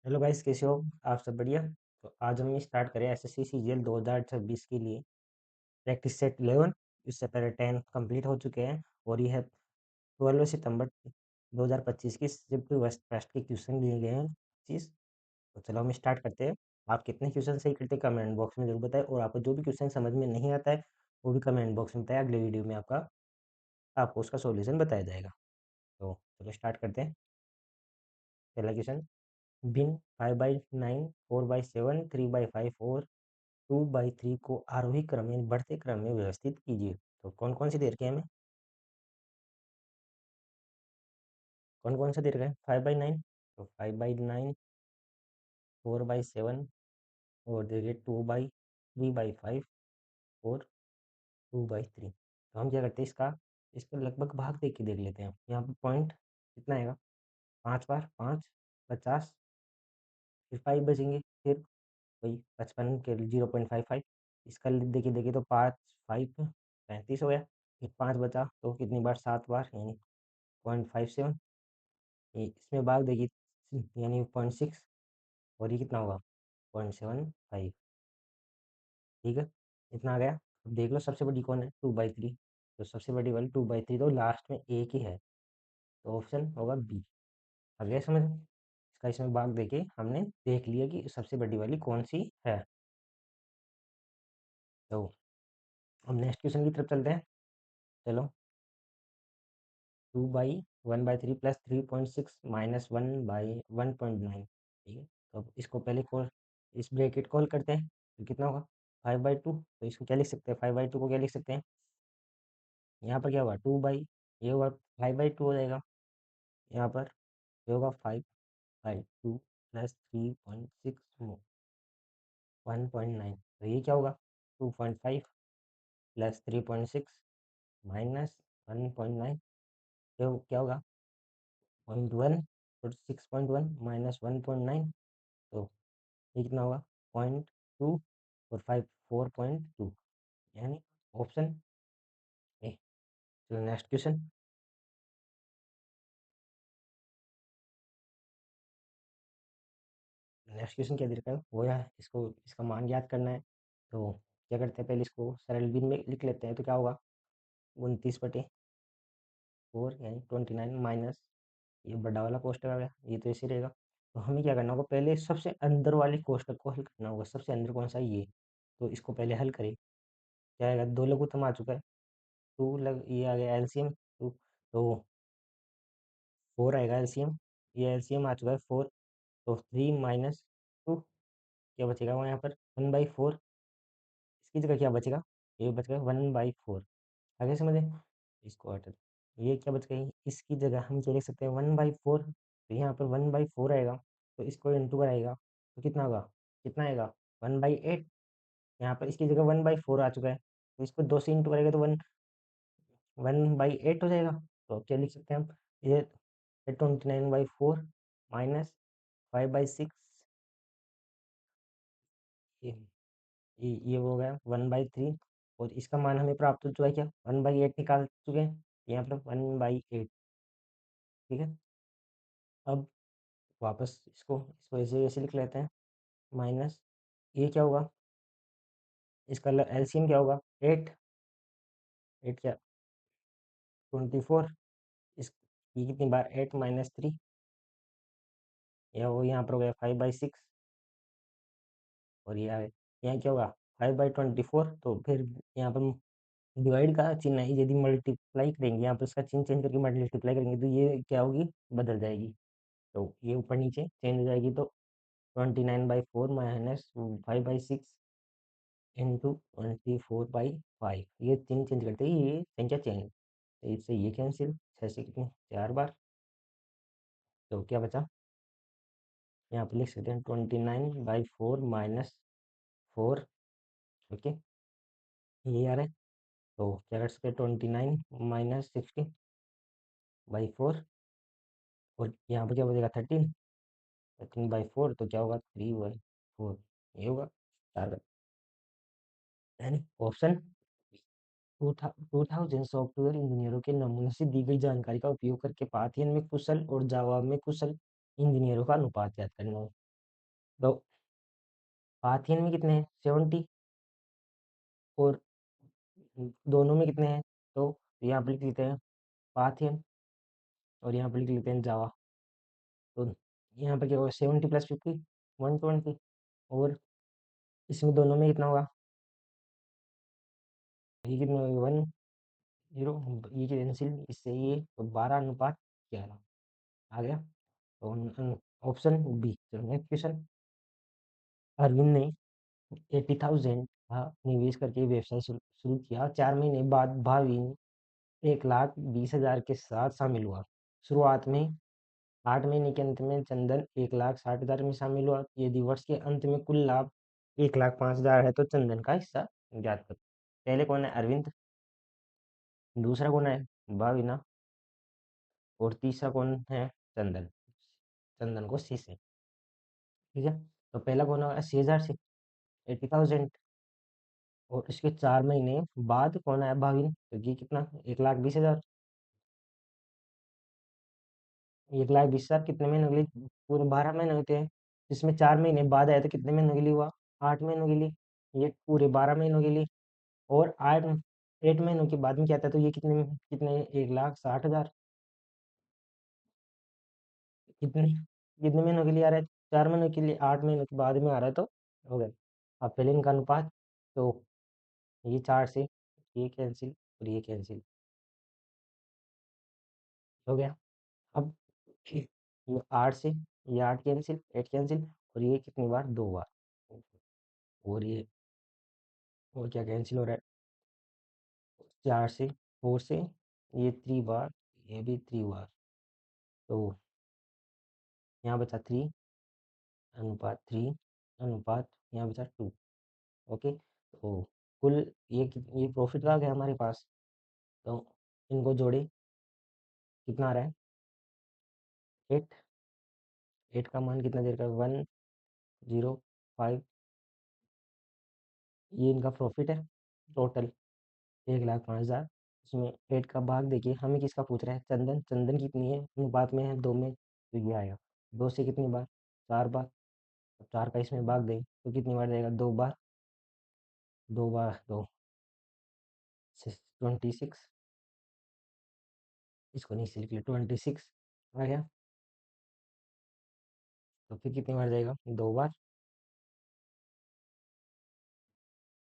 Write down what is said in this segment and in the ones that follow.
Hello guys, कैसे हो आप? सब बढ़िया। तो आज हम स्टार्ट करें एसएससी सीजीएल 2026 के लिए प्रैक्टिस सेट 11। इससे पहले 10 कंप्लीट हो चुके हैं और ये है 12 सितंबर 2025 की शिफ्ट वेस्ट टेस्ट के क्वेश्चन दिए गए हैं 25। तो चलो हम स्टार्ट करते हैं। आप कितने क्वेश्चन सही करते हैं कमेंट बॉक्स में जरूर बताएं, और आपको जो भी क्वेश्चन समझ में नहीं आता है वो भी कमेंट बॉक्स में बताएं। अगले वीडियो में आपको उसका सॉल्यूशन बताया जाएगा। तो चलो स्टार्ट करते हैं। पहला क्वेश्चन, भिन्न 5/9, 4/7, 3/5 और 2/3 को आरोही क्रम में बढ़ते क्रम में व्यवस्थित कीजिए। तो कौन कौन सी दे रखे हैं हमें? कौन कौन सा दे रखा है? 5/9, तो 5/9, 4/7 और देखिए 2/3/5 और 2/3। तो हम क्या करते हैं, इसका लगभग भाग देख के देख लेते हैं। यहाँ पर पॉइंट कितना आएगा? 5 बार 5, 50, फिर 5 बचेंगे, फिर वही 55 के 0.55। इसका देखिए देखिए तो 5 5 35 हो गया। फिर 5 बचा तो कितनी बार? 7 बार, यानी 0.57। इसमें भाग देखिए यानी 0.6, और ये कितना होगा? 0.75। ठीक है, इतना आ गया। अब देख लो सबसे बड़ी कौन है? 2/3। तो सबसे बड़ी वाली 2/3 तो लास्ट में एक ही है, तो ऑप्शन होगा बी। आ गया समझ में? इसका इसमें भाग देके हमने देख लिया कि सबसे बड़ी वाली कौन सी है। तो हम नेक्स्ट क्वेश्चन की तरफ चलते हैं। चलो, 2/1/3 प्लस 3.6 माइनस 1/1.9। ठीक है, तो अब इसको पहले कॉल, इस ब्रैकेट कॉल करते हैं तो कितना होगा? 5/2। तो इसको क्या लिख सकते हैं? 5/2 को क्या लिख सकते हैं? यहाँ पर क्या होगा? ये होगा 5/2 हो जाएगा। यहाँ पर ये होगा 5/2 प्लस 3.6 1.9। तो ये क्या होगा? 2.5 प्लस 3.6 माइनस 1.9, तो क्या होगा? 0.1 और 6.1 माइनस 1.9। तो ये कितना होगा? 0.2 और 5 4.2, यानी ऑप्शन ए। चलो नेक्स्ट क्वेश्चन। नेक्स्ट क्वेश्चन क्या दे रखा है? वो है इसको, इसका मान ज्ञात करना है। तो क्या करते हैं, पहले इसको सरल भिन्न में लिख लेते हैं। तो क्या होगा? 29/4 यानी 29 माइनस ये बड़ा वाला कोष्टक आ गया, ये तो ऐसे रहेगा। तो हमें क्या करना होगा? पहले सबसे अंदर वाले कोष्टक को हल करना होगा। सबसे अंदर कौन सा है? ये। तो इसको पहले हल करें। क्या आएगा? 2 लघुत्तम आ चुका है, ये आ गया एलसीएम 2। तो 4 आएगा एलसीएम, ये एलसीएम आ चुका है 4। तो 3 माइनस 2, क्या बचेगा वहाँ? यहाँ पर 1/4। इसकी जगह क्या बचेगा? ये बच गया 1/4। आगे समझे? इसको हटा दो। ये क्या बच गई? इसकी जगह हम क्या लिख सकते हैं? 1/4। तो यहाँ पर 1/4 आएगा, तो इसको इंटू कराएगा तो कितना होगा? कितना आएगा? 1/8। यहाँ पर इसकी जगह 1/4 आ चुका है, तो इसको 2 से इंटू करेगा तो 1/8 हो जाएगा। तो अब क्या लिख सकते हैं हम? ये 29/4 माइनस 5/6। ये ये हो गया 1/3। और इसका मान हमें प्राप्त हो चुका है, क्या? 1/8 निकाल चुके हैं, यहाँ पर 1/8। ठीक है, अब वापस इसको ऐसे ऐसे लिख लेते हैं। माइनस ये क्या होगा? इसका एलसीएम क्या होगा? 8। 8 क्या? 24। इस ये कितनी बार? 8 माइनस 3, या वो यहाँ पर हो गया 5/6। और ये आ गया, यहाँ क्या होगा? 5/24। तो फिर यहाँ पर डिवाइड का चिन्ह है, यदि मल्टीप्लाई करेंगे यहाँ पर इसका चिन्ह चेंज करके मल्टीप्लाई करेंगे तो ये क्या होगी? बदल जाएगी। तो ये ऊपर नीचे चेंज हो जाएगी। तो 29/4 माइनस 5/6 इंटू 24/5, ये चिन्ह चेंज करते ही ये संख्या चेंज। तो इससे ये कैंसिल, 6 से कितने? 4 बार। तो क्या बचा? यहाँ पर लिख सकते हैं 29/4 माइनस 4। ओके, ये आ रहा है। तो क्या कर सकते हैं? 29 माइनस 60/4, और यहाँ पर क्या बचेगा? 13/4। तो क्या होगा? 3/4, ये होगा 4 का, यानी ऑप्शन 2000 सॉफ्टवेयर इंजीनियरों के नमूने से दी गई जानकारी का उपयोग करके पाथियन में कुशल और जावा में कुशल इंजीनियरों का अनुपात ज्ञात करना हो। तो पाथियन में कितने हैं 70, और दोनों में कितने हैं, तो यहाँ पर लिख लेते हैं पाथियन, और यहाँ पर लिख लेते हैं जावा। तो यहाँ पर क्या होगा 70 + 50 120, और इसमें दोनों में कितना होगा, ये कितना होगा 10, ये कैंसिल इससे ये, तो 12:11 आ गया। तो ऑप्शन बी। चलो नेक्स्ट क्वेश्चन। अरविंद ने 80,000 का निवेश करके व्यवसाय शुरू किया। 4 महीने बाद भाविन 1,20,000 के साथ शामिल हुआ। शुरुआत में 8 महीने के अंत में चंदन 1,60,000 में शामिल हुआ। यदि वर्ष के अंत में कुल लाभ 1,05,000 है तो चंदन का हिस्सा ज्ञात करो। पहले कौन है अरविंद, दूसरा कौन है भाविना, और तीसरा कौन है चंदन। चंदन को सी से, ठीक है। तो पहला कौन होगा 80,000 से 80,000, और इसके 4 महीने बाद कौन आया भाविन, क्योंकि कितना 1,20,000, 1,20,000 कितने महीनों के लिए, पूरे 12 महीने होते हैं। इसमें 4 महीने बाद आया तो कितने महीनों के लिए हुआ, 8 महीनों के लिए। ये पूरे 12 महीनों के लिए, और 8 महीनों के बाद में क्या था, तो ये कितने कितने 1,60,000 कितने कितने महीनों के लिए आ रहा है, 4 महीनों के लिए, 8 महीनों के बाद में आ रहा है, तो हो गया। अब पहले इनका अनुपात, तो ये 4 से ये कैंसिल और ये कैंसिल हो गया। अब ये 8 से ये 8 कैंसिल 8 कैंसिल, और ये कितनी बार 2 बार, और ये और क्या कैंसिल हो रहा है, 4 से 4 से ये 3 बार, ये भी 3 बार, तो यहाँ बचा 3 अनुपात 3 अनुपात यहाँ बचा 2। ओके, तो कुल ये प्रॉफिट आ गया हमारे पास। तो इनको जोड़े कितना आ रहा है 8, 8 का मान कितना देर का 105, ये इनका प्रॉफिट है टोटल 1,05,000। इसमें 8 का भाग देखिए, हमें किसका पूछ रहा है, चंदन। चंदन कितनी है अनुपात में है 2 में, तो ये आएगा 2 से कितनी बार 4 बार। अब 4 का इसमें भाग दें तो कितनी बार जाएगा 2 बार, 2 बार तो 26, इसको नीचे लिख लिया 26 आ गया। तो फिर कितनी बार जाएगा 2 बार,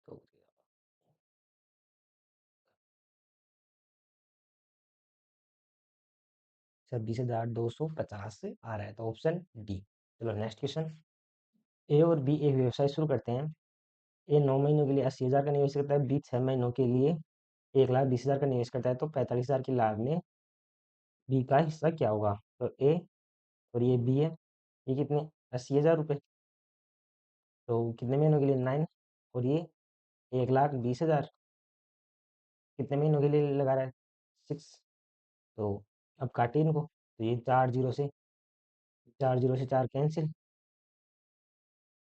तो 26,250 से आ रहा है, तो ऑप्शन डी। चलो नेक्स्ट क्वेश्चन। ए और बी एक व्यवसाय शुरू करते हैं। ए 9 महीनों के लिए 80,000 का निवेश करता है, बी 6 महीनों के लिए 1,20,000 का निवेश करता है, तो 45,000 की लाभ में बी का हिस्सा क्या होगा। तो ए और ये बी है, ये कितने 80,000 रुपये, तो कितने महीनों के लिए 9, और ये 1,20,000 कितने महीनों के लिए लगा रहा है 6। तो अब काटे इनको, तो ये 4 जीरो से 4 कैंसिल,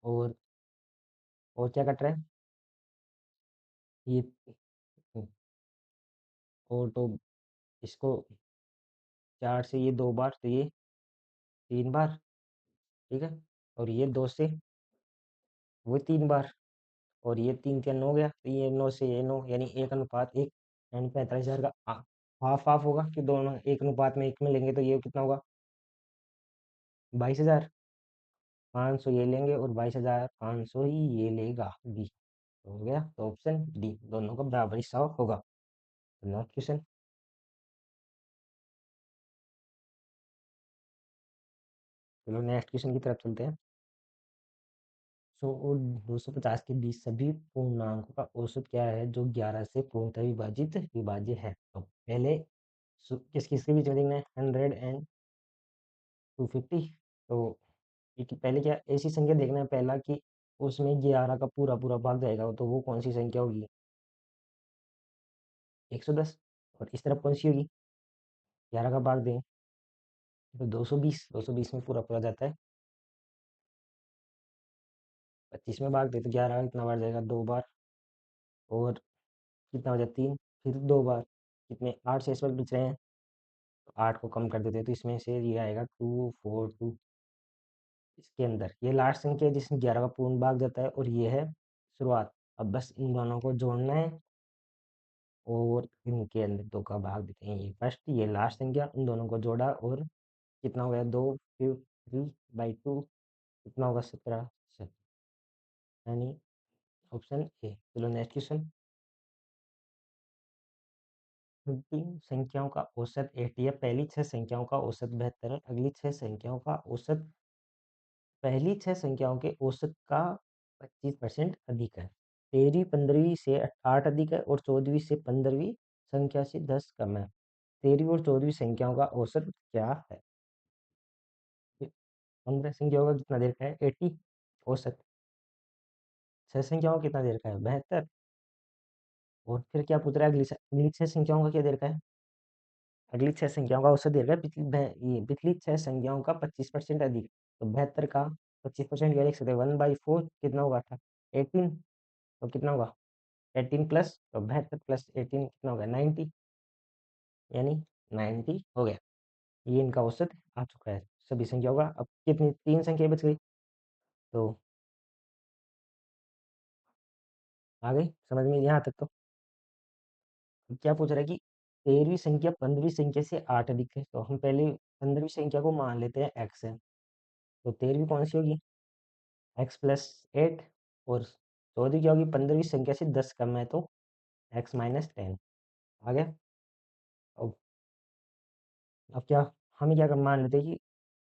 और क्या कट रहा है ये, और तो इसको 4 से ये 2 बार, तो ये 3 बार, ठीक है। और ये 2 से वो 3 बार, और ये 3 3 हो गया, तो ये 9 से ये 9, यानी 1:1, यानी 45,000 का हाफ हाफ होगा कि दोनों 1:1 में लेंगे, तो ये कितना होगा 22,500 ये लेंगे, और 22,500 ही ये लेगा बी। हो गया, तो ऑप्शन डी दोनों का बराबर हिस्सा होगा। Next question. चलो नेक्स्ट क्वेश्चन की तरफ चलते हैं। 100 और 250 के बीच सभी पूर्णांकों का औसत क्या है जो 11 से पूर्णतः विभाजित विभाज्य है। तो पहले किस किसके बीच में देखना है 100 एंड 250। तो पहले क्या ऐसी संख्या देखना है पहला कि उसमें 11 का पूरा पूरा भाग जाएगा, तो वो कौन सी संख्या होगी 110, और इस तरफ कौन सी होगी 11 का भाग दें तो 220, 220 में पूरा पूरा जाता है। 25 में भाग दे तो 11 का कितना बार जाएगा 2 बार, और कितना हो जाए 3, फिर 2 बार, कितने 8 से इस वक्त बच रहे हैं, तो 8 को कम कर देते हैं, तो इसमें से ये आएगा 242। इसके अंदर ये लास्ट संख्या है जिसमें 11 का पूर्ण भाग जाता है और ये है शुरुआत। अब बस इन दोनों को जोड़ना है और इनके अंदर 2 का भाग देते हैं। ये फर्स्ट ये लास्ट संख्या, उन दोनों को जोड़ा और कितना हो गया 2 फिर 3/2 कितना होगा 17 यानी ऑप्शन ए। चलो नेक्स्ट क्वेश्चन। 15 संख्याओं का औसत 80 है। पहली 6 संख्याओं का औसत 72 है। अगली 6 संख्याओं का औसत पहली 6 संख्याओं के औसत का 25% अधिक है। 13वीं 15वीं से 8 अधिक है और 14वीं से 15वीं संख्या से 10 कम है। 13वीं और 14वीं संख्याओं का औसत क्या है? 15 संख्याओं का कितना देर का है 80 औसत। 6 संख्याओं का कितना देर का है 72 और फिर क्या पूछ रहा है अगली 6 संख्याओं का क्या देर का है? अगली 6 संख्याओं का औसत देर का है पिछली 6 संख्याओं का 25% अधिक। तो 72 का 25% क्या लिख सकते हैं 1/4 कितना होगा 18 तो कितना होगा 18 प्लस तो 72 प्लस 18 कितना होगा 90 यानी 90 हो गया। ये इनका औसत आ चुका है सभी संख्याओं का। अब कितनी 3 संख्या बच गई तो आ गई समझ में यहाँ तक। तो अब क्या पूछ रहा है कि 13वीं संख्या 15वीं संख्या से 8 अधिक है। तो हम पहले 15वीं संख्या को मान लेते हैं x है। तो 13वीं कौन सी होगी x प्लस 8 और 14वीं क्या होगी 15वीं संख्या से 10 कम है तो x माइनस 10 आ गया। अब क्या हमें क्या कर मान लेते हैं कि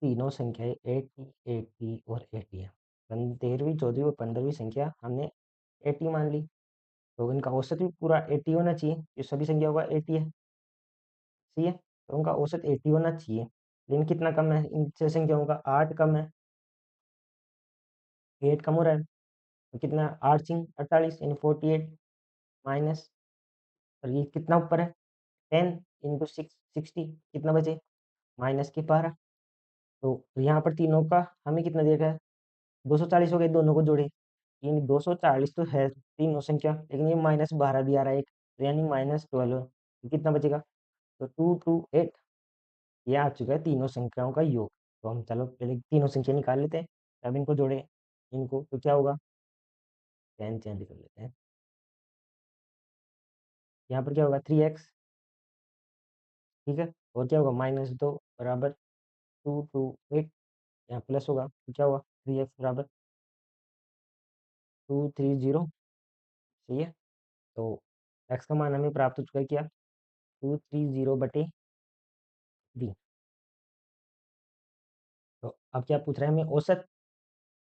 तीनों संख्याएं 80 80 और 80 है। 13वीं 14वीं और 15वीं संख्या हमने 80 मान ली तो इनका औसत भी पूरा 80 होना चाहिए। ये सभी संख्याओं का 80 है सही है तो उनका औसत 80 होना चाहिए। लेकिन कितना कम है इन 6 संख्याओं का 8 कम है 8 कम हो रहा है तो कितना 8 सिंह 48 यानी 48 माइनस और ये कितना ऊपर है 10 इंटू 60 कितना बचे माइनस के 12। तो यहाँ पर तीनों का हमें कितना दिया गया है 240 हो गए दोनों को जोड़े यानी 240 तो है तीनों संख्या लेकिन ये -12 भी आ रहा है एक तो यानी -12 तो कितना बचेगा तो 228 ये आ चुका है तीनों संख्याओं का योग। तो हम चलो पहले तीनों संख्या निकाल लेते हैं अब इनको जोड़े इनको तो क्या होगा 10 चेंज कर लेते हैं। यहाँ पर क्या होगा 3x ठीक है और क्या होगा -2 बराबर 228 यहाँ प्लस होगा तो क्या होगा 3x बराबर 230 सही है। तो x का मान हमें प्राप्त हो चुका है क्या 230/3। तो अब क्या पूछ रहा है हमें औसत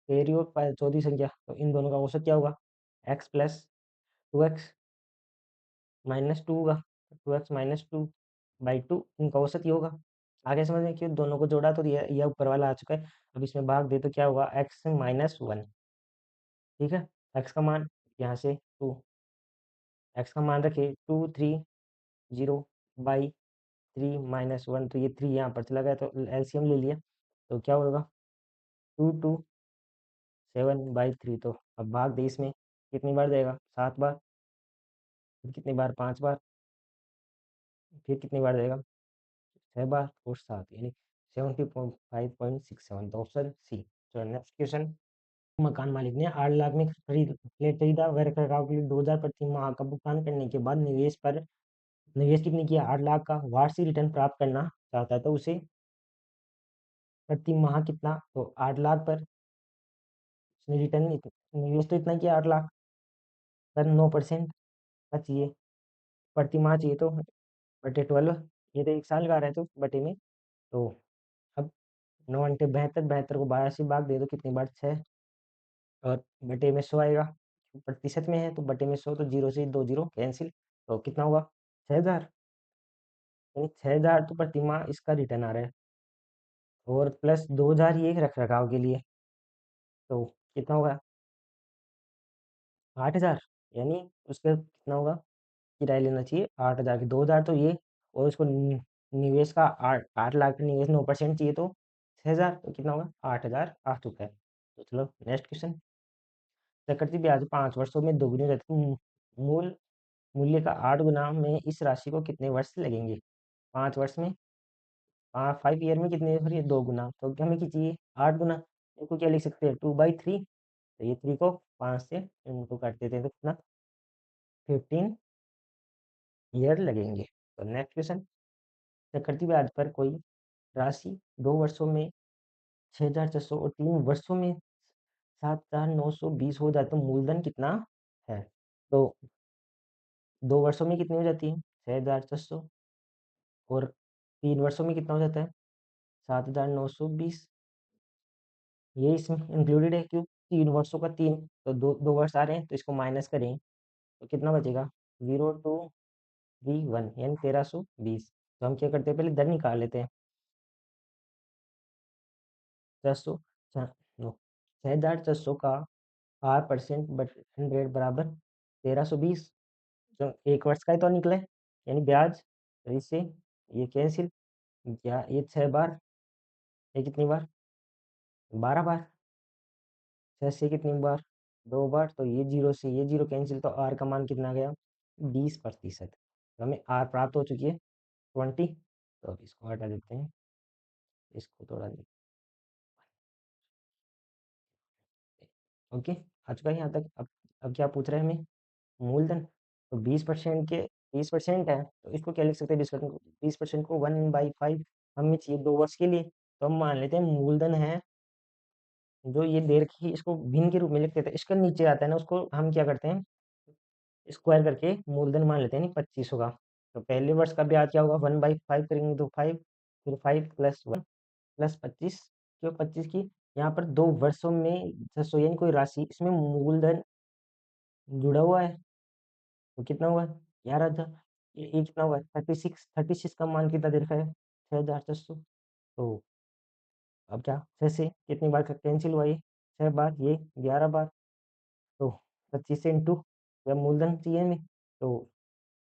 13वीं और 14वीं संख्या तो इन दोनों का औसत क्या होगा x प्लस 2x माइनस 2 होगा 2x माइनस 2/2 इनका औसत ये होगा। आगे समझ में क्यों दोनों को जोड़ा तो ये ऊपर वाला आ चुका है। अब इसमें भाग दे तो क्या होगा x माइनस 1 ठीक है। x का मान यहाँ से 2 x का मान रखिए 230/3 माइनस 1 तो ये 3 यहाँ पर चला गया तो एलसीएम ले लिया तो क्या होगा 227/3 तो अब भाग दे इसमें कितनी बार जाएगा 7 बार फिर कितनी बार 5 बार फिर कितनी बार जाएगा 6 बार और 7 यानी 70.5.67 तो ऑप्शन सी। तो नेक्स्ट क्वेश्चन। मकान मालिक ने 8 लाख में फ्लैट खरीदा वह रखरखाव के लिए 2000 प्रति माह का भुगतान करने के बाद निवेश कितने किया 8 लाख का वार्षिक रिटर्न प्राप्त करना चाहता है तो उसे प्रति माह कितना तो 8 लाख पर उसने रिटर्न निवेश तो इतना किया 8 लाख पर 9% का चाहिए प्रति माह चाहिए तो बटे 12 ये तो 1 साल का आ रहा है तो बटे में तो अब 9 अंटे 72 72 को 12 से भाग दे दो कितनी बार 6 और बटे में 100 आएगा प्रतिशत में है तो बटे में 100 तो 0 से 2 जीरो कैंसिल तो कितना हुआ 6000 यानी 6000 तो प्रति माह इसका रिटर्न आ रहा है और प्लस 2000 ये रख रखाव के लिए तो कितना होगा 8000 यानी उसका कितना होगा किराया लेना चाहिए 8000 की 2000 तो ये और इसको निवेश का 8 लाख का निवेश 9% चाहिए तो 6000 तो कितना होगा 8000 आ चुका है। तो चलो नेक्स्ट क्वेश्चन। चक्रवृद्धि ब्याज 5 वर्षों में दोगुनी हो जाती है मूल मूल्य का 8 गुना में इस राशि को कितने वर्ष लगेंगे 5 वर्ष में 5 ईयर में कितने फिर ये 2 गुना तो हमें क्या चाहिए 8 गुना इसको क्या लिख सकते हैं, 2/3। तो ये 3 को 5 से इनको काट देते हैं तो कितना, 15 ईयर लगेंगे। तो नेक्स्ट क्वेश्चन, चक्रवृद्धि ब्याज पर कोई राशि 2 वर्षों में 6,600 और 3 वर्षों में 7,920 हो जाए तो मूलधन कितना है? तो 2 वर्षों में कितनी हो जाती है, 6,600, और 3 वर्षों में कितना हो जाता है, 7,920। ये इसमें इंक्लूडेड है, क्यों, 3 वर्षों का 3, तो 2 वर्ष आ रहे हैं तो इसको माइनस करें तो कितना बचेगा, 0,231 यानी 1,320। तो हम क्या करते हैं, पहले दर निकाल लेते हैं। 600, 6,600 का 8% बट 100 बराबर 1,320। जो 1 वर्ष का ही तो निकला है, यानी ब्याज। तो इससे ये कैंसिल, या ये 6 बार, ये कितनी बार, 12 बार, 6 से कितनी बार, 2 बार, तो ये 0 से ये 0 कैंसिल, तो आर का मान कितना आ गया, 20%। तो हमें आर प्राप्त हो चुकी है 20। तो अब इसको हटा देते हैं, इसको थोड़ा ओके, आ चुका है यहाँ तक। अब क्या पूछ रहे हैं हमें, मूलधन। तो 20% के 20% है, तो इसको क्या लिख सकते हैं, 20% को 1/5 हमें चाहिए 2 वर्ष के लिए। तो हम मान लेते हैं मूलधन है, जो ये दे रखी है इसको भिन्न के रूप में लिखते थे, इसका नीचे आता है ना, उसको हम क्या करते हैं, स्क्वायर करके मूलधन मान लेते हैं, नहीं 25 होगा। तो पहले वर्ष का ब्याज क्या होगा, 1/5 करेंगे तो 5, फिर 5 + 1 + 25, क्यों 25 की, यहाँ पर 2 वर्षों में 600 यानी कोई राशि, इसमें मूलधन जुड़ा हुआ है, तो कितना हुआ, 11,000। ये कितना हुआ, 36 का मान कितना दे रखा है, 6,600। तो अब क्या, 6 से कितनी बार कैंसिल हुआ, ये 6 बार, ये 11 बार, तो 25 से इंटू, जब मूलधन चाहिए हमें, तो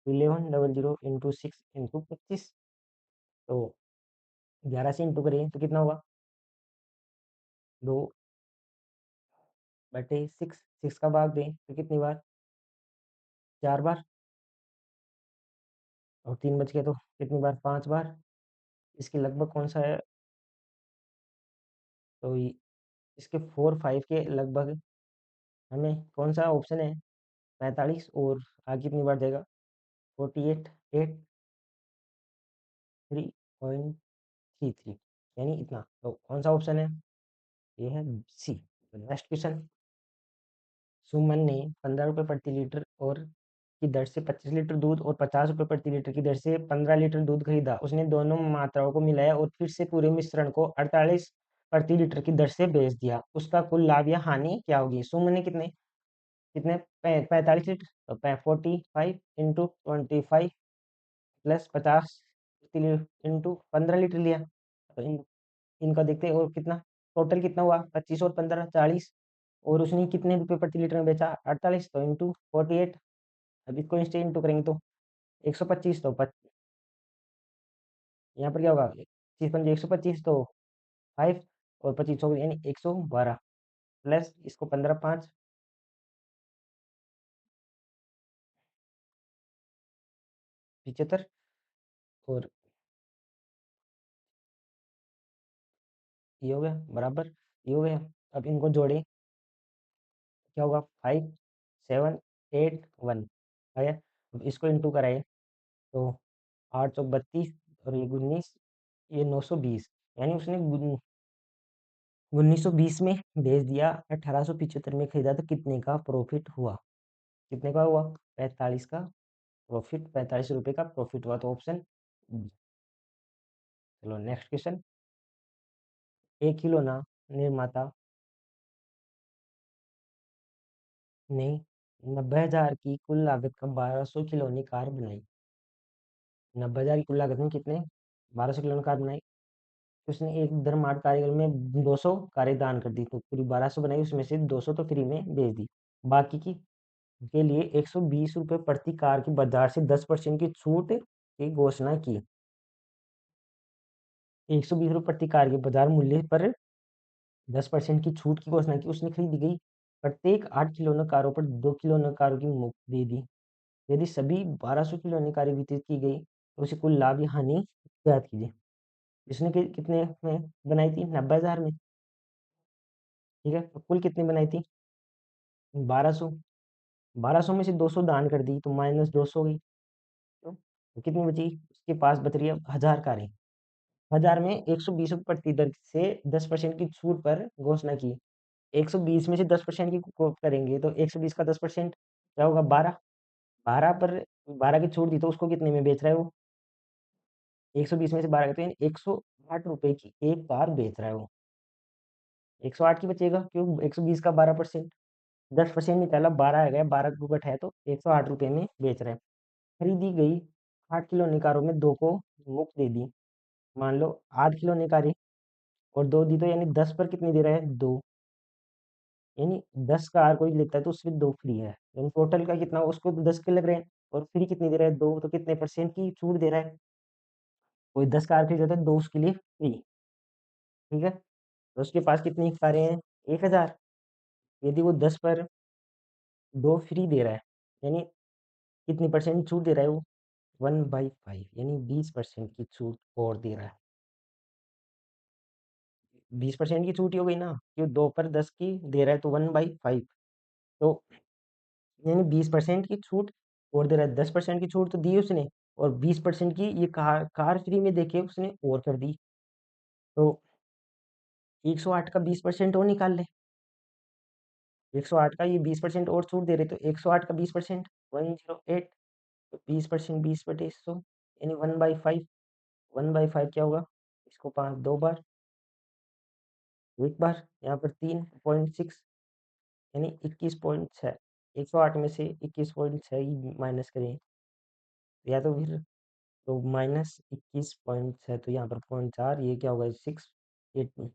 1100 इंटू 6 इंटू 25, तो 11 से इंटू करिए तो कितना होगा, 2/6, 6 का भाग दें तो कितनी बार, 4 बार, और 3 बच गया तो कितनी बार, 5 बार। इसके लगभग कौन सा है, तो इसके 4-5 के लगभग हमें कौन सा ऑप्शन है, 45, और आगे कितनी बार जाएगा, 48, 8, 3.33, यानी इतना। तो कौन सा ऑप्शन है, ये है सी। नेक्स्ट क्वेश्चन, सुमन ने 15 रुपये प्रति लीटर और की दर से 25 लीटर दूध और 50 रुपये प्रति लीटर की दर से 15 लीटर दूध खरीदा। उसने दोनों मात्राओं को मिलाया और फिर से पूरे मिश्रण को 48 प्रति लीटर की दर से बेच दिया। उसका कुल लाभ या हानि क्या होगी। सुमन ने कितने कितने 45 लीटर, तो 45 इंटू 25 प्लस 50 इंटू 15 लीटर लिया। तो इनका देखते हैं, और कितना टोटल कितना हुआ, 25 और 15 40, और उसने कितने रुपए प्रति लीटर में बेचा, 48, तो इंटू 48। अब इसको इंस्टेंट इंटू करेंगे तो 125, तो यहाँ पर क्या होगा, 25 × 125, तो 5, और 25 यानी 112, प्लस इसको 15 5 75, और ये हो गया बराबर, ये हो गया। अब इनको जोड़े, क्या होगा, 5 7 8 1 आया। अब इसको इंटू कराए तो 832, और ये 19, ये 920, यानी उसने 1920 में बेच दिया, 1875 में खरीदा, तो कितने का प्रॉफिट हुआ, कितने का हुआ, 45 का प्रॉफिट, 45 रुपए का प्रॉफिट हुआ। तो ऑप्शन, चलो नेक्स्ट क्वेश्चन, एक खिलौना निर्माता ने 90,000 की कुल लागत का 1200 खिलौने कार बनाई। 90,000 की कुल लागत में कितने 1200 खिलौने कार बनाई। उसने एक धर्मार्थ कारीगर में 200 कारें दान कर दी, तो पूरी 1200 बनाई, उसमें से 200 तो फ्री में बेच दी। बाकी की के लिए 120 रुपये प्रति कार की बाजार से 10% की छूट की घोषणा की। 120 रुपये प्रति कार के बाजार मूल्य पर 10% की छूट की घोषणा की, उसने खरीदी गई प्रत्येक 8 खिलौना कारों पर 2 खिलौना कारों की मुफ्त दे दी। यदि सभी 1200 खिलौने कारें वितरित की गई तो उसे कुल लाभ या हानि ज्ञात कीजिए। इसने कितने में बनाई थी, 90,000 में। ठीक है, तो कुल कितनी बनाई थी? 1200। 1200 में से 200 दान कर दी तो माइनस 200 हो गई। तो कितनी बची? उसके पास बच रही है 1000 कारें। 1000 में 120 प्रति दर से 10% की छूट पर घोषणा की। 120 में से 10% की करेंगे तो 120 का 10% क्या होगा? 12। 12 पर 12 की छूट दी तो उसको कितने में बेच रहा है वो? 120 में से 12 तो यानी 108 रुपए की एक कार बेच रहा है वो। 108 की बचेगा, क्यों? 120 का 12%, 10% निकाला, 12 आ गया, 12 को घटाया तो 108 रुपए में बेच रहा है। खरीदी गई 8 किलो निकारों में 2 को मुफ्त दे दी। मान लो 8 किलो निकारे और 2 दी तो यानी 10 पर कितनी दे रहा है? 2। यानी 10 कार कोई लेता है तो उसमें 2 फ्री है। यानी टोटल का कितना? उसको तो 10 के लग रहे हैं और फ्री कितनी दे रहा है? 2। तो कितने परसेंट की छूट दे रहा है? कोई 10 कार खरीदता है, 2 उसके लिए फ्री। ठीक है? तो उसके पास कितनी कारें हैं? 1000। यदि वो 10 पर 2 फ्री दे रहा है, यानी कितनी परसेंट छूट दे रहा है वो? 1/5, यानी 20% की छूट और दे रहा है। 20% की छूट ही हो गई ना, क्यों? 2 पर 10 की दे रहा है तो 1/5। तो यानी 20% की छूट और दे रहा है। 10% की छूट तो दी उसने और 20% की ये कार कार फ्री में देके उसने और कर दी। तो 108 का 20% और निकाल ले। 108 का ये 20% और छूट दे रहे तो 108 का 20% 108। तो 20% 20/100 यानी 1/5। 1/5 क्या होगा? इसको 5 2 बार, एक बार, यहाँ पर 3.6 यानी 21.6। 108 में से 21.6 ही माइनस करें या तो फिर तो माइनस 21.6, तो यहाँ पर 0.4, ये क्या होगा? 6 8।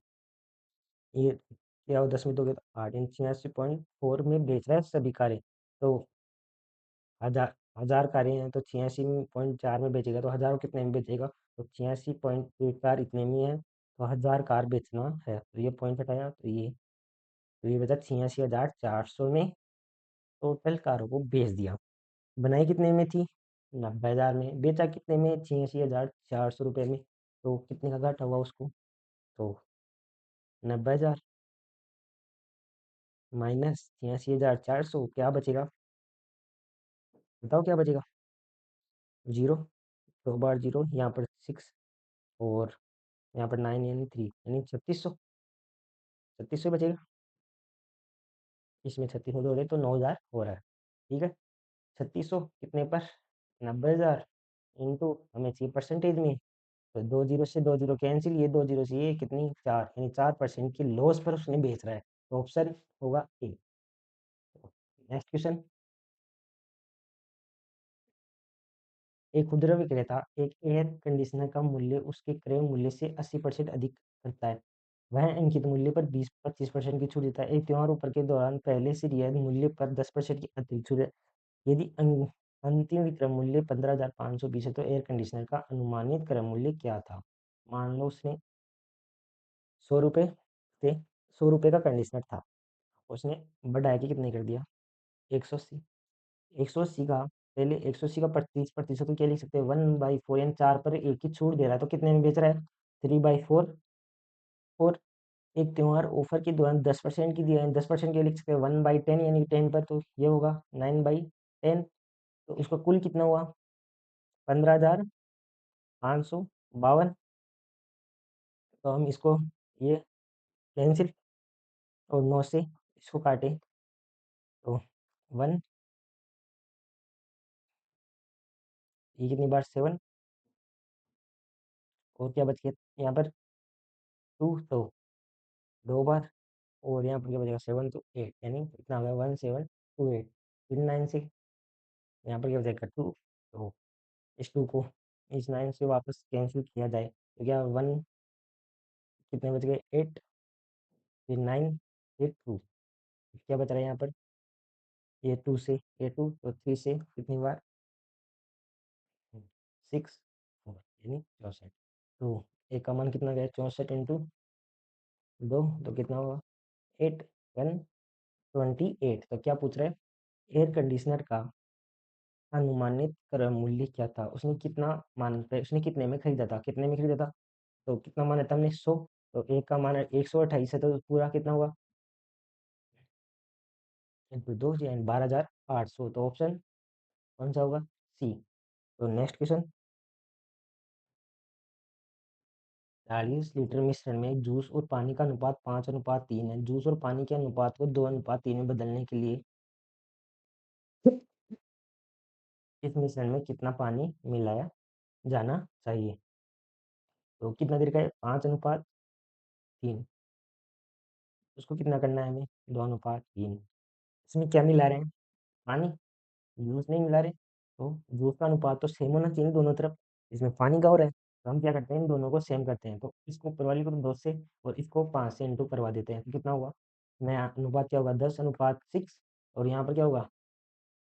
ये क्या हो? 10 में दोगे तो 8, यानी 86.4 में बेच रहा है सभी कारें। तो हजार 1000 कारें हैं तो 86.4 में बेचेगा तो 1000 कितने में बेचेगा? तो 86.1 कार इतने में है तो 1000 कार बेचना है। तो ये पॉइंट हटाया तो ये बचा 86,400 में टोटल कारों को बेच दिया। बनाई कितने में थी? 90,000 में। बेचा कितने में? 86,400 रुपये में। तो कितने का घाटा हुआ उसको? तो 90,000 माइनस 86,400 क्या बचेगा? बताओ क्या बचेगा? जीरो। 2 बार जीरो, यहाँ पर 6 और यहाँ पर 9 यानी 3, यानी 3600। 3600 बचेगा। इसमें 3600 जोड़े तो 9,000 हो रहा है। ठीक है? 3600 कितने पर? 90,000 इंटू हमें चाहिए परसेंटेज में, तो 2 जीरो से 2 जीरो कैंसिल, ये 2 जीरो से ये कितनी? 4, यानी 4% की लॉस पर उसने बेच रहा है। तो ऑप्शन होगा ए। Next question. एक खुदरा विक्रेता एक एयर कंडीशनर का मूल्य उसके क्रय मूल्य से 80% अधिक करता है। वह अंकित मूल्य पर 20-25% की छूट देता है। एक त्योहार ऑफर के दौरान पहले से रियायत मूल्य पर 10% की अतिरिक्त छूट है। यदि अंतिम विक्रय मूल्य 15,520 है तो एयर कंडीशनर का अनुमानित क्रय मूल्य क्या था? मान लो उसने 100 रुपये थे, 100 रुपये का कंडीशनर था, उसने बढ़ाया के कितने कर दिया? 180। 180 का पहले 180 का 25% तो क्या लिख सकते हैं? 1/4, यानी 4 पर एक की छूट दे रहा है तो कितने में बेच रहा है? 3/4। और एक त्योहार ऑफर के दौरान 10% की दिया है, 10% के लिख सकते हैं 1/10, यानी 10 पर तो ये होगा 9/10। तो उसका कुल कितना हुआ? 15,552। तो हम इसको ये कैंसिल और 9 से इसको काटे तो 1, ये कितनी बार? 7 और क्या बच गया यहाँ पर? 2, तो 2 बार और यहाँ पर क्या बचेगा? 7 तो 8, यानी कितना हो गया? 1728। फिर 9 से यहाँ पर क्या बचेगा? 2। तो इस 2 को इस 9 से वापस कैंसिल किया जाए तो क्या 1 कितने बच गए? 8, फिर 9, फिर 2। क्या बच रहा है यहाँ पर? ये 2 से ये 2 तो 3 से कितनी बार? 6 4, यानी 64। तो एक का मान कितना गया? 64 इंटू 2 तो कितना होगा? 8 128। तो क्या पूछ रहा है? एयर कंडीशनर का अनुमानित क्रय मूल्य क्या था? उसने कितना मान पे उसने कितने में खरीदा था? कितने में खरीदा था? तो कितना माना था हमने? 100। तो एक का मान 128 है तो पूरा कितना हुआ? इंटू 2 यानी 12,800। तो ऑप्शन कौन सा होगा? सी। तो नेक्स्ट क्वेश्चन, 40 लीटर मिश्रण में जूस और पानी का अनुपात 5:3 है। जूस और पानी के अनुपात को 2:3 में बदलने के लिए इस मिश्रण में कितना पानी मिलाया जाना चाहिए? तो कितना देर का है? 5:3। उसको कितना करना है हमें? 2:3। इसमें क्या मिला रहे हैं? पानी। जूस नहीं मिला रहे, तो जूस का अनुपात तो सेम होना चाहिए दोनों तरफ। इसमें पानी का हो रहा है, तो हम क्या करते हैं, इन दोनों को सेम करते हैं। तो इसको ऊपर वाले को 2 से और इसको 5 से इंटू करवा देते हैं, तो कितना हुआ? नया अनुपात क्या होगा? 10:6। और यहाँ पर क्या होगा?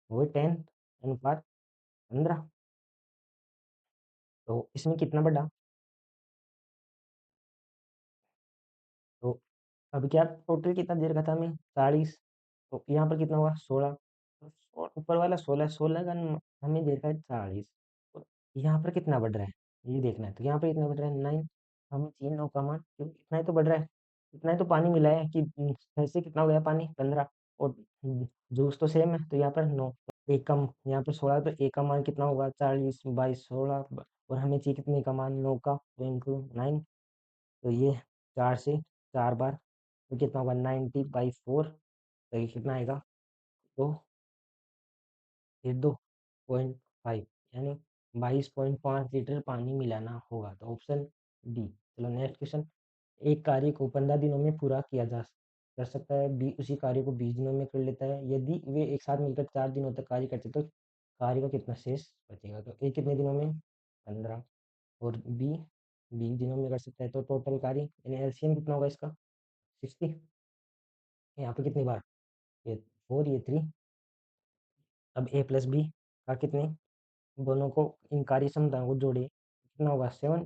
वही 10:15। तो इसमें कितना बढ़ा? तो अब क्या टोटल कितना देर का था हमें? 40। तो यहाँ पर कितना हुआ? 16। तो ऊपर वाला 16, 16 का हमें देर का है 40। तो यहाँ पर कितना बढ़ रहा है, ये देखना है। तो यहाँ पर कितना बढ़ रहा है? 9। हम 3 9 का मान, क्योंकि इतना ही तो बढ़ रहा है, इतना ही तो पानी मिला है कि ऐसे कितना हो गया पानी? 15। और जूस तो सेम है, तो यहाँ पर 9। एक कम, यहाँ पर 16, तो एक का मान कितना होगा? 40 बाई 16। और हमें चाहिए कितने का मान? 9 का, तो इंटू 9। तो ये 4 से 4 बार, तो कितना होगा? 90/4। तो ये कितना आएगा? तो ये 2.5 यानी 22.5 लीटर पानी मिलाना होगा। तो ऑप्शन डी। चलो नेक्स्ट क्वेश्चन, एक कार्य को 15 दिनों में पूरा किया जा कर सकता है, बी उसी कार्य को 20 दिनों में कर लेता है। यदि वे एक साथ मिलकर 4 दिनों तक कार्य करते तो कार्य का कितना शेष बचेगा? तो ए कितने दिनों में? 15। और बी 20 दिनों में कर सकता है, तो टोटल कार्य यानी एलसीएम कितना होगा इसका? 60। यहाँ पे कितनी बार? ये 4, ये 3। अब ए प्लस बी का कितने, दोनों को इन कार्य क्षमताओं को जोड़े, कितना होगा? 7।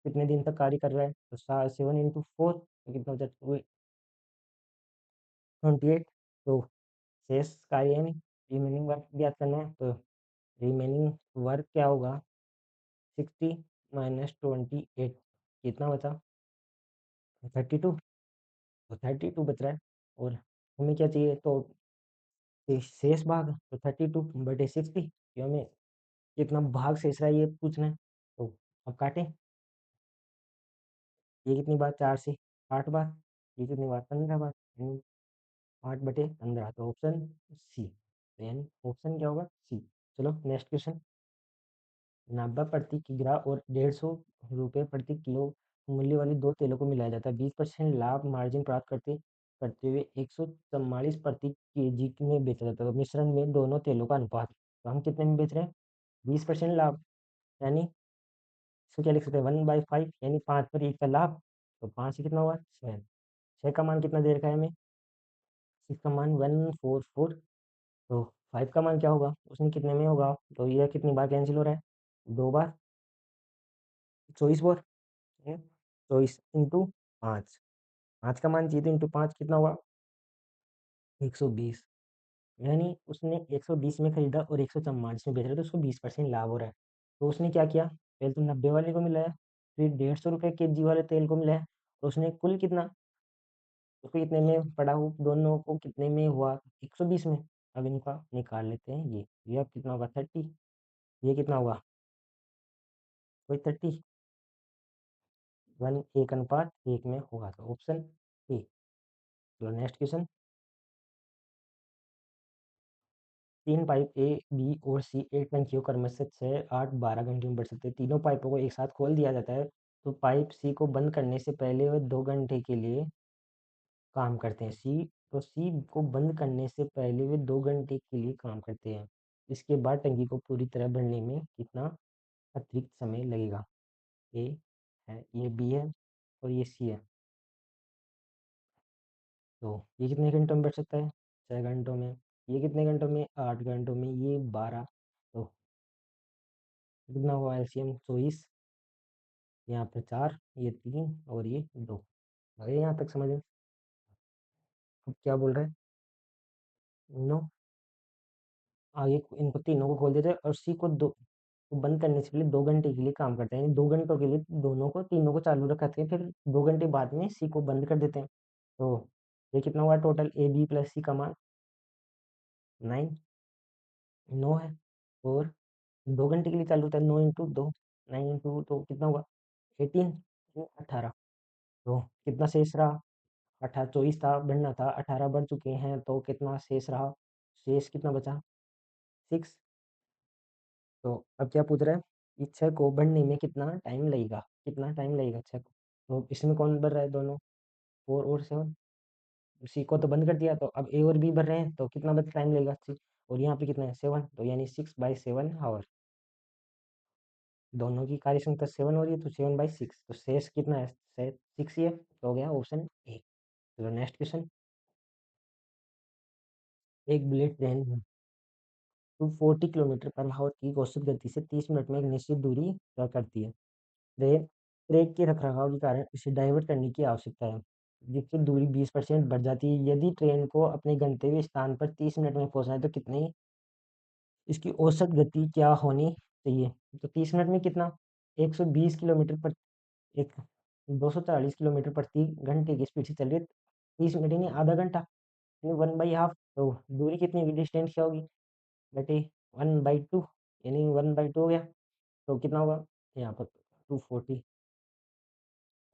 कितने दिन तक कार्य कर रहा है? तो 7 × 4, तो कितना हो जाता है? 28। तो शेष कार्य यानी रिमेनिंग वर्क ज्ञात करना है, तो रिमेनिंग वर्क क्या होगा? 60 माइनस 28, कितना बचा? 32। तो 32 बच रहा है। और हमें क्या चाहिए? तो शेष भाग, तो 32/60, ये हमें कितना भाग शेष रहा है ये पूछना है। तो अब काटें, ये कितनी बार? 4 से 8 बार। ये कितनी बार? 15 बार। 8/15, तो ऑप्शन सी। तो यानी ऑप्शन क्या होगा? सी। चलो नेक्स्ट क्वेश्चन, 90 प्रति किग्रा और 150 रुपये प्रति किलो मूल्य वाले दो तेलों को मिलाया जाता है। 20% लाभ मार्जिन प्राप्त करते करते हुए 144 प्रति केजी में बेचा जाता है। तो मिश्रण में दोनों तेलों का अनुपात, तो हम कितने में बेच रहे हैं? 20% लाभ, यानी इसको क्या लिख सकते हैं? 1/5 यानी 5 पर 1 का लाभ। तो 5 से कितना हुआ? 6। 6 का मान कितना दे रखा है हमें? 6 का मान 144। तो 5 का मान क्या होगा? उसने कितने में होगा? तो यह कितनी बार कैंसिल हो रहा है? 2 बार। 24 बार। 24 इंटू 5। 5 का मान चाहिए, तो इंटू 5 कितना हुआ? 120। यानी उसने 120 में खरीदा और 144 में बेच रहा है, तो उसको 20% लाभ हो रहा है। तो उसने क्या किया? पहले तो 90 वाले को मिलाया, फिर 150 रुपये केजी वाले तेल को मिलाया, तो उसने कुल कितना, उसको कितने में पड़ा हो? दोनों को कितने में हुआ? 120 में। अब इनका निकाल लेते हैं, ये अब कितना होगा? 30। ये कितना होगा? कोई 30। 1:1 में होगा, तो ऑप्शन ए। तो next question, 3 pipe A, B और सी एक टंकियों क्रमशः से 6, 8, 12 घंटे में बढ़ सकते हैं। तीनों पाइपों को एक साथ खोल दिया जाता है, तो पाइप सी को बंद करने से पहले वे 2 घंटे के लिए काम करते हैं। सी को बंद करने से पहले वे 2 घंटे के लिए काम करते हैं। इसके बाद टंकी को पूरी तरह भरने में कितना अतिरिक्त समय लगेगा? ए है, ये बी है, और ये सी है। तो ये कितने घंटों में बढ़ सकता है? 6 घंटों में। ये कितने घंटों में? 8 घंटों में। ये 12। तो कितना हुआ? एलसीएम 24। यहाँ पे 4, ये 3 और ये 2। अरे यहाँ तक समझ में? अब क्या बोल रहे हैं? नो, आगे इनको तीनों को खोल देते हैं, और सी को दो को बंद करने से पहले 2 घंटे के लिए काम करते हैं। यानी 2 घंटों के लिए दोनों को, तीनों को चालू रखते हैं, फिर 2 घंटे बाद में सी को बंद कर देते हैं। तो ये कितना हुआ टोटल? ए बी प्लस सी का मान? 9, 9 है, और 2 घंटे के लिए चालू होता है, 9 इंटू 2, 9 इंटू तो कितना होगा 18, 18, तो कितना शेष रहा, 24 था, बढ़ना था, 18 बढ़ चुके हैं, तो कितना शेष रहा, शेष कितना बचा 6। तो अब क्या पूछ रहा है, इस 6 को बढ़ने में कितना टाइम लगेगा, कितना टाइम लगेगा 6 को, तो इसमें कौन बढ़ रहा है, दोनों 4 और 7, सी को तो बंद कर दिया, तो अब ए और बी बढ़ रहे हैं, तो कितना बच टाइम लगेगा 6, और यहाँ पे कितना है 7, तो यानी 6/7 आवर, दोनों की कार्य क्षमता 7 हो रही है, तो 7/6, तो शेष कितना है, 6 ही है, तो हो गया ऑप्शन ए। चलो नेक्स्ट क्वेश्चन, एक bullet train 240 kilometre per hour की औसत गति से 30 मिनट में एक निश्चित दूरी तय करती है। ट्रेन ट्रैक के रखरखाव के कारण इसे डाइवर्ट करने की आवश्यकता है, जिससे दूरी 20% बढ़ जाती है। यदि ट्रेन को अपने गंतव्य स्थान पर 30 मिनट में पहुंचना है, तो कितनी इसकी औसत गति क्या होनी चाहिए, तो 30 मिनट में कितना 120 किलोमीटर पर एक 240 किलोमीटर प्रति घंटे की स्पीड से चल रही है, 30 मिनट यानी आधा घंटा, यानी 1/2, तो दूरी कितनी होगी, डिस्टेंस क्या होगी बटे 1/2, यानी 1/2 हो गया, तो कितना होगा यहाँ पर 240,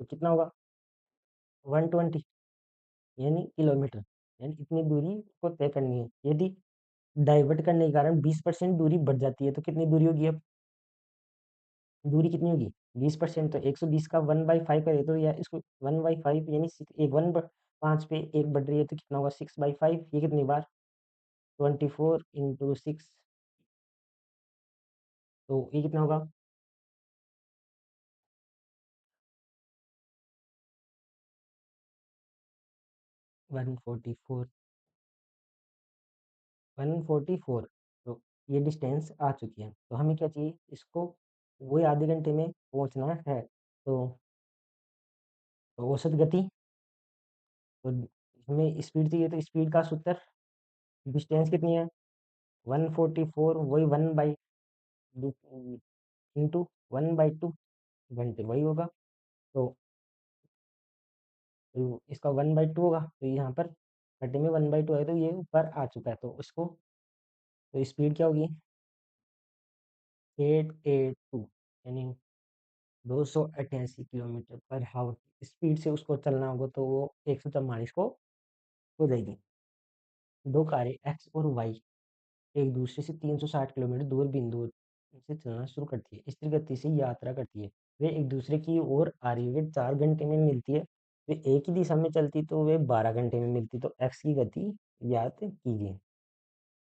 तो कितना होगा 120, यानी किलोमीटर, यानी इतनी दूरी को तय करनी है। यदि डाइवर्ट करने के कारण 20% दूरी बढ़ जाती है, तो कितनी दूरी होगी, अब दूरी कितनी होगी 20%, तो 120 का 1/5 करे, तो या इसको 1/5 यानी एक 5 पे एक बढ़ रही है, तो कितना होगा 6/5, ये कितनी बार 24 इंटू 6, तो ये कितना होगा 144, 144, तो ये डिस्टेंस आ चुकी है, तो हमें क्या चाहिए, इसको वही आधे घंटे में पहुंचना है, तो औसत गति, तो हमें स्पीड चाहिए, तो स्पीड का सूत्र, डिस्टेंस कितनी है 144, वही 1 बाई इंटू 1/2 घंटे वही होगा, तो इसका 1/2 होगा, तो यहाँ पर 30 में 1/2 है, तो ये ऊपर आ चुका है, तो उसको, तो स्पीड क्या होगी 882, यानी 288 किलोमीटर पर आवर स्पीड से उसको चलना होगा, तो वो 144 को हो जाएगी। दो कारें एक्स और वाई एक दूसरे से 360 किलोमीटर दूर बिंदु से चलना शुरू करती है, स्थिर गति से यात्रा करती है, वे एक दूसरे की ओर आ रही है, वे 4 घंटे में मिलती है, वे एक ही दिशा में चलती तो वे 12 घंटे में मिलती, तो एक्स की गति ज्ञात कीजिए,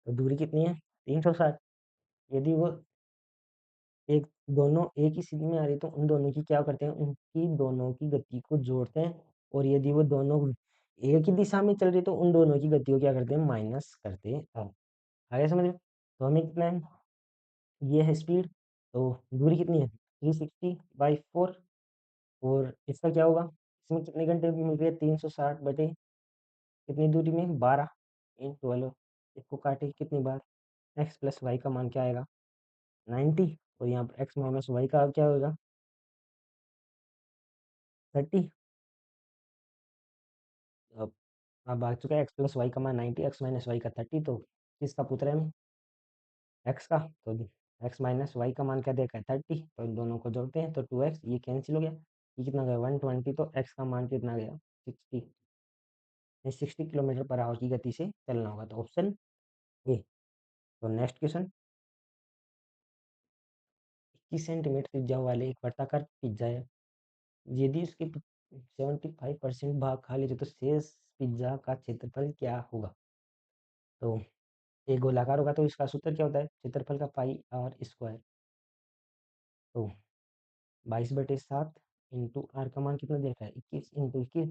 तो दूरी कितनी है 360, यदि वो एक दोनों एक ही स्थिति में आ रही, तो उन दोनों की क्या करते हैं, उनकी दोनों की गति को जोड़ते हैं, और यदि वो दोनों एक ही दिशा में चल रही, तो उन दोनों की गति को क्या करते हैं, माइनस करते हैं। आगे समझ रहे हो? तो हमें कितना है, ये है स्पीड, तो दूरी कितनी है 360/4, और इसका क्या होगा, इसमें कितने घंटे मिल रही है 360 बटे कितनी दूरी में 12 इन 12, इसको काटे कितनी बार, एक्स प्लस वाई का मान क्या आएगा 90, और यहाँ पर एक्स माइनस वाई का क्या होगा 30, अब आ चुका है एक्स प्लस वाई का मान 90, एक्स माइनस वाई का 30, तो किसका पूछ रहे हैं हमें, एक्स का, तो एक्स माइनस वाई का मान क्या देखा है 30, तो इन दोनों को जोड़ते हैं, तो 2x ये कैंसिल हो गया, ये कितना गया 120, तो एक्स का मान कितना गया 60, 60 किलोमीटर पर आवर की गति से चलना होगा, तो ऑप्शन ए। तो नेक्स्ट क्वेश्चन, 21 सेंटीमीटर त्रिज्या वाले एक वर्ताकार पिज्जा है, यदि उसके 75% भाग खा लेते, तो शेष पिज्जा का क्षेत्रफल क्या होगा, तो एक गोलाकार होगा, तो इसका सूत्र क्या होता है, क्षेत्रफल का पाई आर स्क्वायर, तो 22/7 इंटू आर का मान कितना देखा है 21 इंटू 21,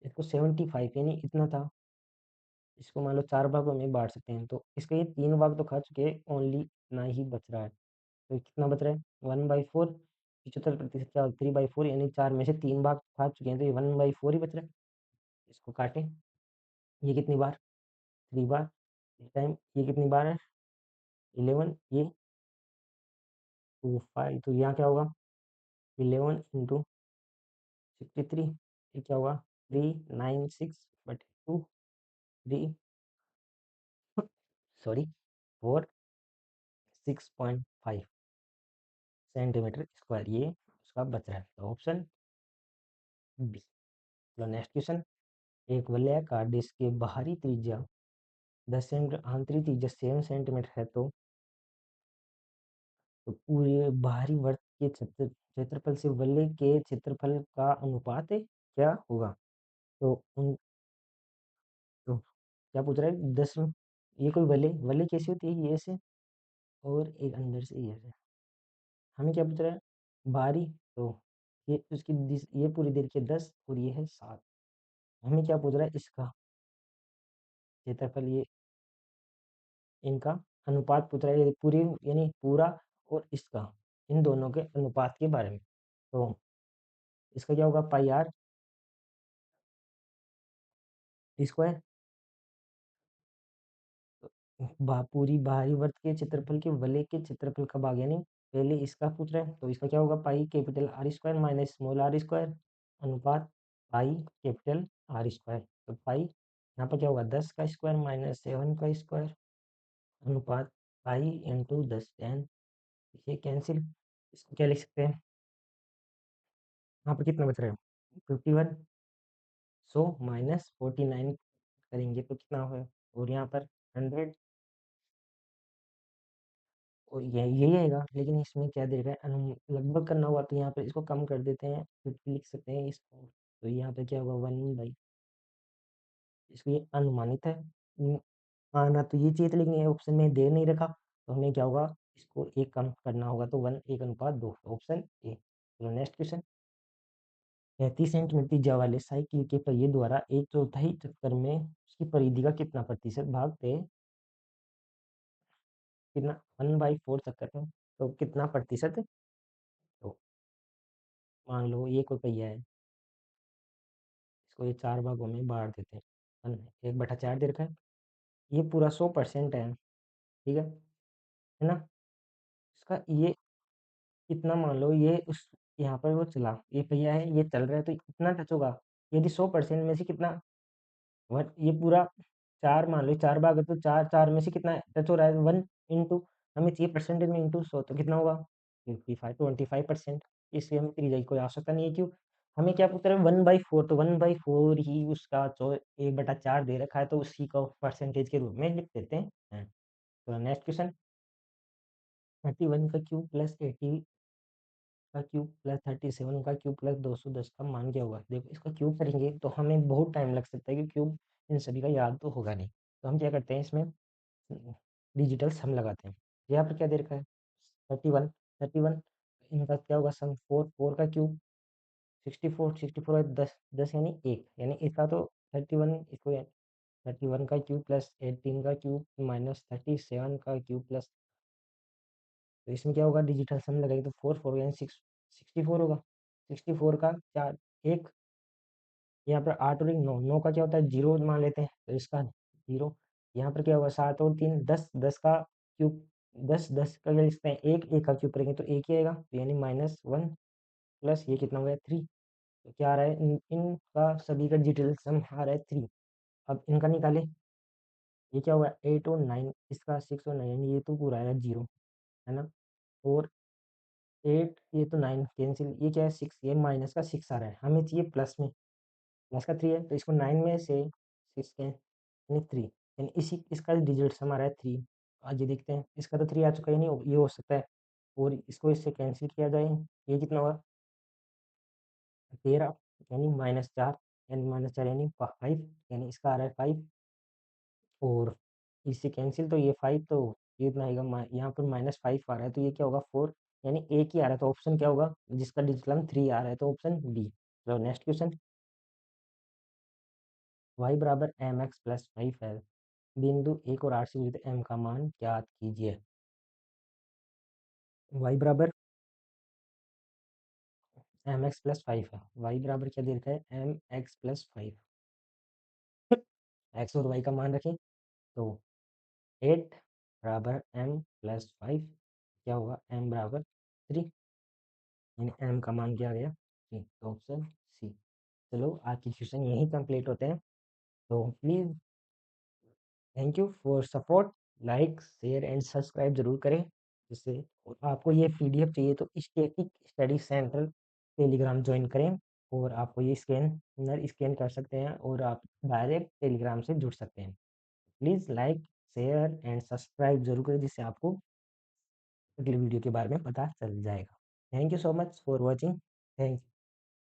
इसको 75 यानी इतना था, इसको मान लो 4 भागों में बांट सकते हैं, तो इसके ये 3 भाग तो खा चुके हैं, ओनली इतना ही बच रहा है, तो कितना बच रहा है 1/4, 75% क्या 3/4, यानी 4 में से 3 भाग खा चुके हैं, तो ये 1/4 ही बच रहा है, इसको काटें, ये कितनी बार 3 बार, इस टाइम ये कितनी बार है 11, ये 5, तो यहाँ क्या होगा 11 इंटू 63, ये क्या होगा 396/2, 3 सॉरी 4 6.5 सेंटीमीटर स्क्वायर ये उसका बच रहा है, तो ऑप्शन बी। तो नेक्स्ट क्वेश्चन, एक वलयाकार डिस्क की बाहरी त्रिज्या 10 सेंटीमीटर, आंतरिक त्रिज्या 7 सेंटीमीटर है, तो पूरे बाहरी वर्ग के क्षेत्रफल से वलय के क्षेत्रफल का अनुपात क्या होगा? तो उन तो क्या पूछ रहा है, 10 ये कोई वलय वलय कैसी होती है, ये से और एक अंदर से ये से। हमें क्या पूछ रहा है, बाहरी, तो ये उसकी ये पूरी देर के 10 और ये है 7। हमें क्या पूछ रहा है, इसका क्षेत्रफल, ये इनका अनुपात पूछ रहा है, ये पूरी यानी पूरा और इसका, इन दोनों के अनुपात के बारे में। तो इसका क्या होगा, पाई आर स्क्वायर। पूरी बाहरी वर्ग के क्षेत्रफल के वलय के क्षेत्रफल का भाग, यानी पहले इसका पूछ रहा है, तो इसका क्या होगा, pi capital R square minus small R square अनुपात पाई कैपिटल आर स्क्वायर। तो पाई यहाँ पर क्या होगा, 10 का स्क्वायर माइनस 7 का स्क्वायर अनुपात पाई इंटू 10 10। ये कैंसिल, इसको क्या लिख सकते हैं, यहाँ पर कितना बच रहा है, 51, 100 माइनस 49 करेंगे तो कितना होगा, और यहाँ पर 100, और यही आएगा, लेकिन इसमें क्या दे रहा है, लगभग करना हुआ तो यहाँ पर इसको कम कर देते हैं, 50 लिख सकते हैं इसको। तो यहाँ पे क्या होगा, 1/, इसको ये अनुमानित है। आना तो ये चाहिए था, लेकिन ये ऑप्शन में दे नहीं रखा, तो हमें क्या होगा, इसको एक कम करना होगा, तो 1:2, ऑप्शन ए। चलो नेक्स्ट क्वेश्चन, 35 सेंटीमीटर त्रिज्या वाले साइकिल के पहिए द्वारा एक चौथाई चक्कर में उसकी परिधि का कितना प्रतिशत भाग तय, कितना, 1/4 चक्कर में, तो कितना प्रतिशत है? तो मान लो ये कोई पहिया है, इसको ये 4 भागों में बांट देते हैं, 1/4 दे रखा है, ये पूरा 100% है, ठीक है ना? इसका ये इतना मान लो, ये उस यहाँ पर वो चला, ये पहिया है, ये चल रहा है, तो इतना टच होगा, यदि 100% में से कितना, वन, ये पूरा 4 मान लो, 4 भाग है, तो 4 में से कितना टच हो रहा है, 1 इंटू, हमें चाहिए परसेंटेज में, इंटू 100, तो कितना होगा, 25% इसलिए हमें त्रिज्या की कोई आवश्यकता नहीं है, क्यों, हमें क्या पूछ रहा है, 1/4, तो 1/4 ही उसका 1/4 दे रखा है, तो उसी को परसेंटेज के रूप में लिख देते हैं। तो नेक्स्ट क्वेश्चन, 31 का क्यूब प्लस 80 का क्यूब प्लस 37 का क्यूब प्लस 210 का मान क्या होगा? देखो, इसका क्यूब करेंगे तो हमें बहुत टाइम लग सकता है, कि क्यूब इन सभी का याद तो होगा नहीं, तो हम क्या करते हैं, इसमें डिजिटल सम लगाते हैं। यहाँ पर क्या दे रखा है, 31 इनका क्या होगा सम, 4 का क्यूब 64 है, 10 यानी 1, यानी इसका तो 31, इसको 31 का क्यूब प्लस 18 का क्यूब माइनस 37 का क्यूब प्लस, तो इसमें क्या होगा, डिजिटल सम लगाएंगे तो 4 4 यानी 64 होगा, 64 का 4 1, यहाँ पर 8 और 1 9, 9 का क्या होता है, 0 मान लेते हैं, तो इसका 0, यहाँ पर क्या होगा, 7 और 3 10, 10 का क्यूब, 10 10 का क्या लिखते हैं, 1 1 का क्यूब करेंगे तो 1 ही आएगा, तो यानी -1 प्लस ये कितना हो गया 3, तो क्या आ रहा है, इनका सभी का डिजिटल सम आ रहा है 3। अब इनका निकाले, ये क्या होगा, 8 और 9, इसका 6 और 9, यानी ये तो पूरा आएगा 0, है ना, और 8 ये तो 9 कैंसिल, ये क्या है 6, ये माइनस का 6 आ रहा है, हमें चाहिए प्लस में, प्लस का 3 है, तो इसको 9 में से 6 के यानी 3, यानी इसी इसका डिजिट हमारा है 3। आज ये देखते हैं, इसका तो 3 आ चुका है, नहीं ये हो सकता है, और इसको इससे कैंसिल किया जाए, ये कितना होगा 13, यानी -4, यानी -4 यानी 5, यानी इसका आ रहा है 5, और इससे कैंसिल, तो ये 5, तो ये इतना आएगा, यहाँ पर -5 आ रहा है, तो ये क्या होगा 4, यानी एक ही आ रहा है, तो ऑप्शन क्या होगा, जिसका डिजिटल 3 आ रहा है, तो ऑप्शन बी। चलो नेक्स्ट क्वेश्चन, y बराबर mx प्लस 5 है, बिंदु 1 और 8 से जुड़े m का मान ज्ञात कीजिए। y बराबर mx प्लस 5 है, y बराबर क्या दे रखा है, mx प्लस 5, x और y का मान रखें, तो 8 बराबर m प्लस 5, क्या होगा, m बराबर 3, यानी m का मान क्या आ गया 3, तो ऑप्शन सी। चलो आज की क्वेश्चन यहीं कंप्लीट होते हैं, तो please thank you for support. Like, share and subscribe ज़रूर करें, जिससे और आपको ये पीडीएफ चाहिए तो static study centre Telegram join करें और आपको ये स्कैनर स्कैन कर सकते हैं और आप डायरेक्ट टेलीग्राम से जुड़ सकते हैं। Please like, share and subscribe ज़रूर करें, जिससे आपको अगली वीडियो के बारे में पता चल जाएगा। Thank you so much for watching. Thank